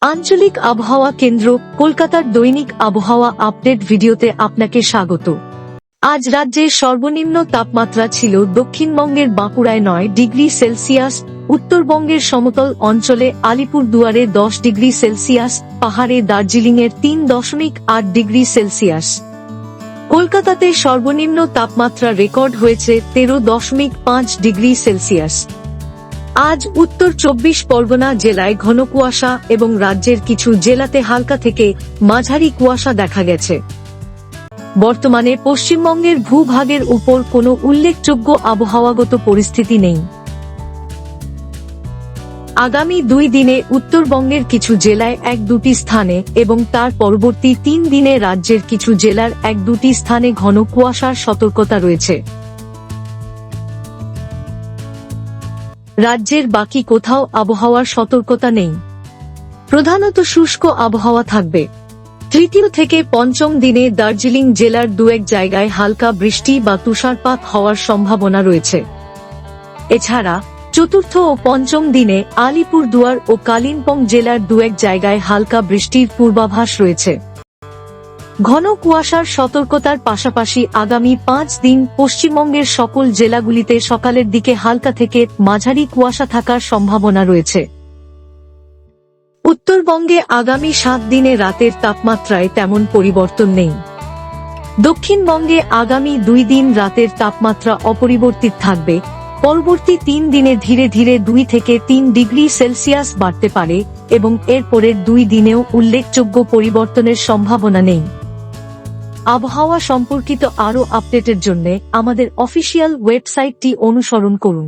আঞ্চলিক আবহাওয়া কেন্দ্র কলকাতার দৈনিক আবহাওয়া আপডেট ভিডিওতে আপনাকে স্বাগত। আজ রাজ্যের সর্বনিম্ন তাপমাত্রা ছিল দক্ষিণবঙ্গের বাঁকুড়ায় 9 ডিগ্রি সেলসিয়াস, উত্তরবঙ্গের সমতল অঞ্চলে আলিপুরদুয়ারে 10 ডিগ্রি সেলসিয়াস, পাহাড়ে দার্জিলিংয়ের 3.8 ডিগ্রি সেলসিয়াস। কলকাতাতে সর্বনিম্ন তাপমাত্রা রেকর্ড হয়েছে 13.5 ডিগ্রি সেলসিয়াস। আজ উত্তর 24 পরগনা জেলায় ঘন কুয়াশা এবং রাজ্যের কিছু জেলাতে হালকা থেকে মাঝারি কুয়াশা দেখা গেছে। বর্তমানে পশ্চিমবঙ্গের ভূভাগের উপর কোনো উল্লেখযোগ্য আবহাওয়াগত পরিস্থিতি নেই। আগামী 2 দিনে উত্তরবঙ্গের কিছু জেলায় 1-2টি স্থানে এবং তার পরবর্তী 3 দিনে রাজ্যের কিছু জেলার 1-2টি স্থানে ঘন কুয়াশার সতর্কতা রয়েছে। রাজ্যের বাকি কোথাও আবহাওয়ার সতর্কতা নেই। প্রধানত শুষ্ক আবহাওয়া থাকবে। তৃতীয় থেকে পঞ্চম দিনে দার্জিলিং জেলার 2-1 জায়গায় হালকা বৃষ্টি বা তুষারপাত হওয়ার সম্ভাবনা রয়েছে। এছাড়া চতুর্থ ও পঞ্চম দিনে আলিপুরদুয়ার ও কালিম্পং জেলার 2-1 জায়গায় হালকা বৃষ্টির পূর্বাভাস রয়েছে। ঘন কুয়াশার সতর্কতার পাশাপাশি আগামী 5 দিন পশ্চিমবঙ্গের সকল জেলাগুলিতে সকালের দিকে হালকা থেকে মাঝারি কুয়াশা থাকার সম্ভাবনা রয়েছে। উত্তরবঙ্গে আগামী 7 দিনে রাতের তাপমাত্রায় তেমন পরিবর্তন নেই। দক্ষিণবঙ্গে আগামী 2 দিন রাতের তাপমাত্রা অপরিবর্তিত থাকবে। পরবর্তী 3 দিনে ধীরে ধীরে 2 থেকে 3 ডিগ্রি সেলসিয়াস বাড়তে পারে এবং এর পরের 2 দিনেও উল্লেখযোগ্য পরিবর্তনের সম্ভাবনা নেই। আবহাওয়া সম্পর্কিত আরও আপডেটের জন্য আমাদের অফিসিয়াল ওয়েবসাইটটি অনুসরণ করুন।